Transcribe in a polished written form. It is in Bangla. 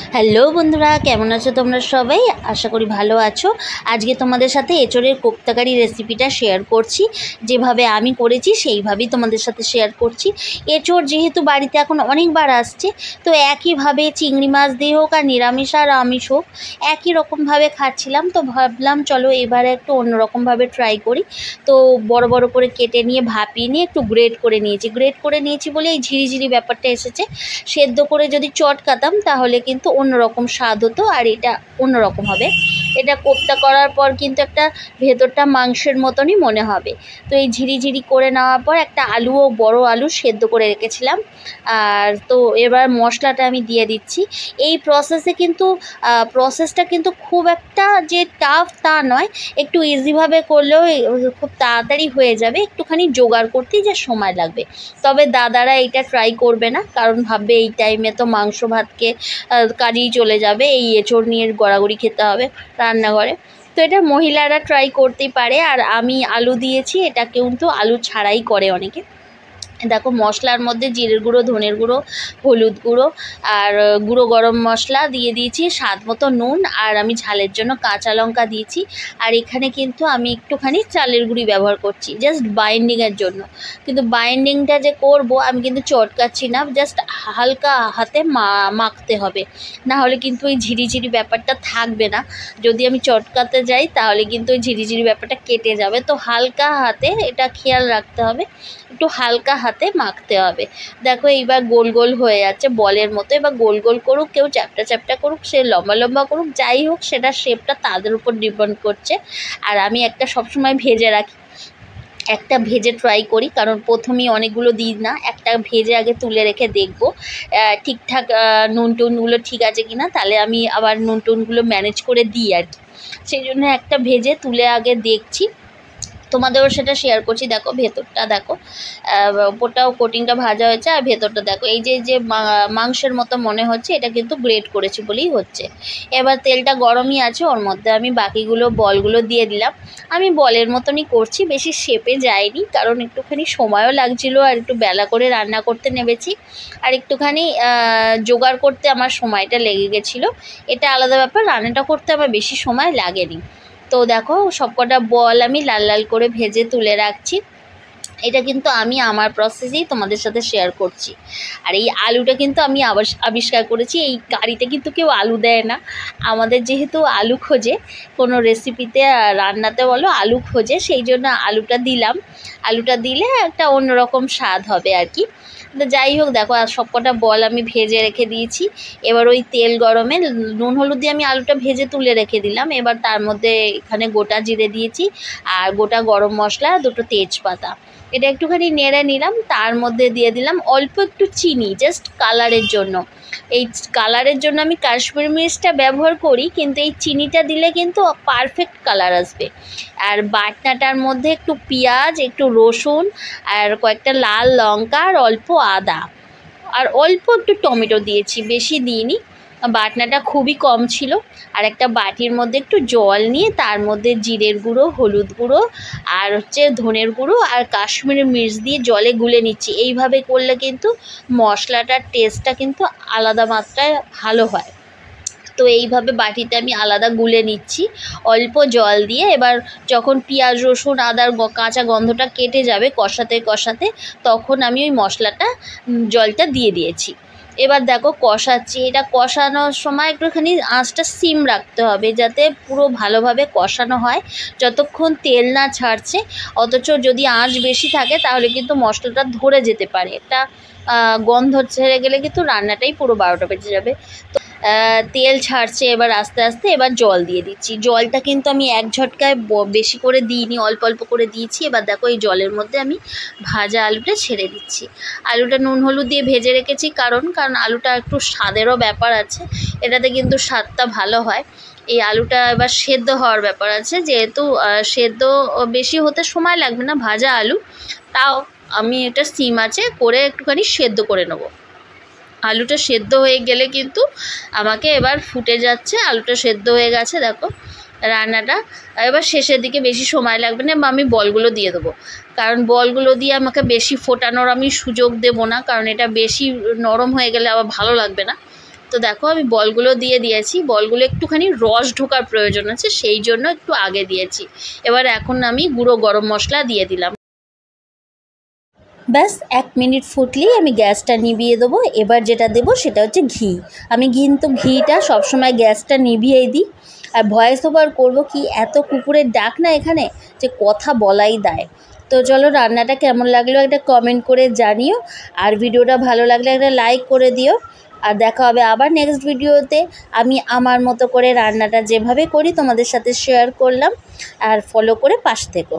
হ্যালো বন্ধুরা, কেমন আছো তোমরা সবাই? আশা করি ভালো আছো। আজকে তোমাদের সাথে এঁচোড়ের কোপ্তাকারি রেসিপিটা শেয়ার করছি। যেভাবে আমি করেছি সেইভাবেই তোমাদের সাথে শেয়ার করছি। এঁচোড় যেহেতু বাড়িতে এখন অনেকবার আসছে, তো একইভাবে চিংড়ি মাছ দিয়ে হোক আর নিরামিষ আর আমিষ হোক একই রকমভাবে খাচ্ছিলাম। তো ভাবলাম চলো এবারে একটু অন্যরকমভাবে ট্রাই করি। তো বড় বড় করে কেটে নিয়ে ভাপিয়ে নিয়ে একটু গ্রেট করে নিয়েছি বলে এই ঝিরিঝিরি ব্যাপারটা এসেছে। সেদ্ধ করে যদি চটকাতাম তাহলে কিন্তু অন্যরকম স্বাদ হতো, আর এটা অন্যরকম হবে। এটা কোপ্তা করার পর কিন্তু একটা ভেতরটা মাংসের মতনই মনে হবে। তো এই ঝিরিঝিরি করে নেওয়ার পর একটা বড় আলু সেদ্ধ করে রেখেছিলাম। আর তো এবার মশলাটা আমি দিয়ে দিচ্ছি। এই প্রসেসটা কিন্তু খুব একটা যে টাফ তা নয়, একটু ইজিভাবে করলেও খুব তাড়াতাড়ি হয়ে যাবে। একটুখানি জোগাড় করতেই যে সময় লাগবে। তবে দাদারা এটা ট্রাই করবে না, কারণ ভাববে এই টাইমে তো মাংস ভাতকে কাজেই চলে যাবে, এই এঁচোড় নিয়ে গড়াগড়ি খেতে হবে রান্নাঘরে। তো এটা মহিলারা ট্রাই করতেই পারে। আর আমি আলু দিয়েছি, এটা কিন্তু আলু ছাড়াই করে অনেকে। দেখো মশলার মধ্যে জিরের গুঁড়ো, ধনের গুঁড়ো, হলুদ গুঁড়ো আর গুঁড়ো গরম মশলা দিয়ে দিয়েছি, স্বাদ মতো নুন, আর আমি ঝালের জন্য কাঁচা লঙ্কা দিয়েছি। আর এখানে কিন্তু আমি একটুখানি চালের গুঁড়ি ব্যবহার করছি জাস্ট বাইন্ডিংয়ের জন্য। কিন্তু বাইন্ডিংটা যে করব আমি কিন্তু চটকাচ্ছি না, জাস্ট হালকা হাতে মাখতে হবে, না হলে কিন্তু ওই ঝিরিঝিরি ব্যাপারটা থাকবে না। যদি আমি চটকাতে যাই তাহলে কিন্তু ওই ঝিরিঝিরি ব্যাপারটা কেটে যাবে। তো হালকা হাতে এটা খেয়াল রাখতে হবে, একটু হালকা হাতে মাখতে হবে। দেখো এইবার গোল গোল হয়ে যাচ্ছে বলের মতো। এবার গোল গোল করুক, কেউ চ্যাপটা চ্যাপটা করুক, সে লম্বা লম্বা করুক, যাই হোক সেটা শেপটা তাদের উপর ডিপেন্ড করছে। আর আমি একটা সবসময় ভেজে রাখি, একটা ভেজে ট্রাই করি, কারণ প্রথমেই অনেকগুলো দিই না, একটা ভেজে আগে তুলে রেখে দেখবো ঠিকঠাক নুন টুনগুলো ঠিক আছে কিনা, তাহলে আমি আবার নুন টুনগুলো ম্যানেজ করে দিই আর কি। সেই জন্য একটা ভেজে তুলে আগে দেখছি, তোমাদেরও সেটা শেয়ার করছি। দেখো ভেতরটা দেখো, ওপরটাও কোটিংটা ভাজা হয়েছে, আর ভেতরটা দেখো এই যে মাংসের মতো মনে হচ্ছে, এটা কিন্তু গ্রেট করেছি বলেই হচ্ছে। এবার তেলটা গরমই আছে, ওর মধ্যে আমি বাকিগুলো বলগুলো দিয়ে দিলাম। আমি বলের মতনই করছি, বেশি শেপে যায়নি, কারণ একটুখানি সময়ও লাগছিলো আর একটু বেলা করে রান্না করতে নেমেছি, আর একটুখানি জোগাড় করতে আমার সময়টা লেগে গেছিলো। এটা আলাদা ব্যাপার, রান্নাটা করতে আমার বেশি সময় লাগেনি। তো দেখো সবকটা বল আমি লাল লাল করে ভেজে তুলে রাখছি। এটা কিন্তু আমি আমার প্রসেসেই তোমাদের সাথে শেয়ার করছি। আর এই আলুটা কিন্তু আমি আবিষ্কার করেছি, এই কারিতে কিন্তু কেউ আলু দেয় না। আমাদের যেহেতু আলু খোঁজে কোনো রেসিপিতে, রান্নাতে বলো আলু খোঁজে, সেই জন্য আলুটা দিলাম। আলুটা দিলে একটা অন্যরকম স্বাদ হবে আর কি। তো যাই হোক দেখো, আর সবকটা বল আমি ভেজে রেখে দিয়েছি। এবার ওই তেল গরমে নুন হলুদ দিয়ে আমি আলুটা ভেজে তুলে রেখে দিলাম। এবার তার মধ্যে এখানে গোটা জিরে দিয়েছি, আর গোটা গরম মশলা, দুটো তেজপাতা, এটা একটুখানি নেড়ে নিলাম। তার মধ্যে দিয়ে দিলাম অল্প একটু চিনি, জাস্ট কালারের জন্য। এই কালারের জন্য আমি কাশ্মীরি মির্চটা ব্যবহার করি, কিন্তু এই চিনিটা দিলে কিন্তু পারফেক্ট কালার আসবে। আর বাটনাটার মধ্যে একটু পেঁয়াজ, একটু রসুন, আর কয়েকটা লাল লঙ্কা, আর অল্প আদা, আর অল্প একটু টমেটো দিয়েছি, বেশি দিইনি। বাটনাটা খুবই কম ছিল। আর একটা বাটির মধ্যে একটু জল নিয়ে তার মধ্যে জিরের গুঁড়ো, হলুদ গুঁড়ো, আর ধনের গুঁড়ো আর কাশ্মীরি মির্চ দিয়ে জলে গুলে নিচ্ছি। এইভাবে করলে কিন্তু মশলাটার টেস্টটা কিন্তু আলাদা মাত্রায় ভালো হয়। তো এইভাবে বাটিতে আমি আলাদা গুলে নিচ্ছি অল্প জল দিয়ে। এবার যখন পেঁয়াজ রসুন আদার কাঁচা গন্ধটা কেটে যাবে কষাতে কষাতে, তখন আমি ওই মশলাটা জলটা দিয়ে দিয়েছি। এবার দেখো কষাচ্ছি, এটা কষানোর সময় একটুখানি আঁচটা সিম রাখতে হবে, যাতে পুরো ভালোভাবে কষানো হয় যতক্ষণ তেল না ছাড়ছে। অথচ যদি আঁচ বেশি থাকে তাহলে কিন্তু মশলাটা ধরে যেতে পারে, একটা গন্ধ ছেড়ে গেলে কিন্তু রান্নাটাই পুরো 12টা বেজে যাবে। তো তেল ছাড়ছে এবার আস্তে আস্তে, এবার জল দিয়ে দিচ্ছি। জলটা কিন্তু আমি এক ঝটকায় বেশি করে দিইনি, অল্প অল্প করে দিয়েছি। এবার দেখো এই জলের মধ্যে আমি ভাজা আলুটা ছেড়ে দিচ্ছি। আলুটা নুন হলুদ দিয়ে ভেজে রেখেছি, কারণ আলুটা একটু স্বাদেরও ব্যাপার আছে, এটাতে কিন্তু স্বাদটা ভালো হয়। এই আলুটা এবার সেদ্ধ হওয়ার ব্যাপার আছে, যেহেতু সেদ্ধ বেশি হতে সময় লাগবে না, ভাজা আলু, তাও আমি এটা সিম আছে করে একটুখানি সেদ্ধ করে নেবো। আলুটা সেদ্ধ হয়ে গেলে কিন্তু আমাকে এবার ফুটে যাচ্ছে, আলুটা সেদ্ধ হয়ে গেছে দেখো রান্নাটা। এবার শেষের দিকে বেশি সময় লাগবে না, বা আমি বলগুলো দিয়ে দেবো, কারণ বলগুলো দিয়ে আমাকে বেশি ফোটানোর আমি সুযোগ দেবো না, কারণ এটা বেশি নরম হয়ে গেলে আবার ভালো লাগবে না। তো তো দেখো আমি বলগুলো দিয়ে দিয়েছি, বলগুলো একটুখানি রস ঢোকার প্রয়োজন আছে, সেই জন্য একটু আগে দিয়েছি। এবার এখন আমি গুঁড়ো গরম মশলা দিয়ে দিলাম। ব্যাস 1 মিনিট ফুটলেই আমি গ্যাসটা নিভিয়ে দেবো। এবার যেটা দেবো সেটা হচ্ছে ঘি। আমি কিন্তু ঘিটা সবসময় গ্যাসটা নিভিয়েই দিই। আর ভয়েস ওভার করবো কি, এত কুকুরের ডাক না এখানে যে কথা বলাই দায়। তো চলো, রান্নাটা কেমন লাগলো একটা কমেন্ট করে জানিও, আর ভিডিওটা ভালো লাগলে একটা লাইক করে দিও। আর দেখা হবে আবার নেক্সট ভিডিওতে। আমি আমার মতো করে রান্নাটা যেভাবে করি তোমাদের সাথে শেয়ার করলাম, আর ফলো করে পাশে থেকো।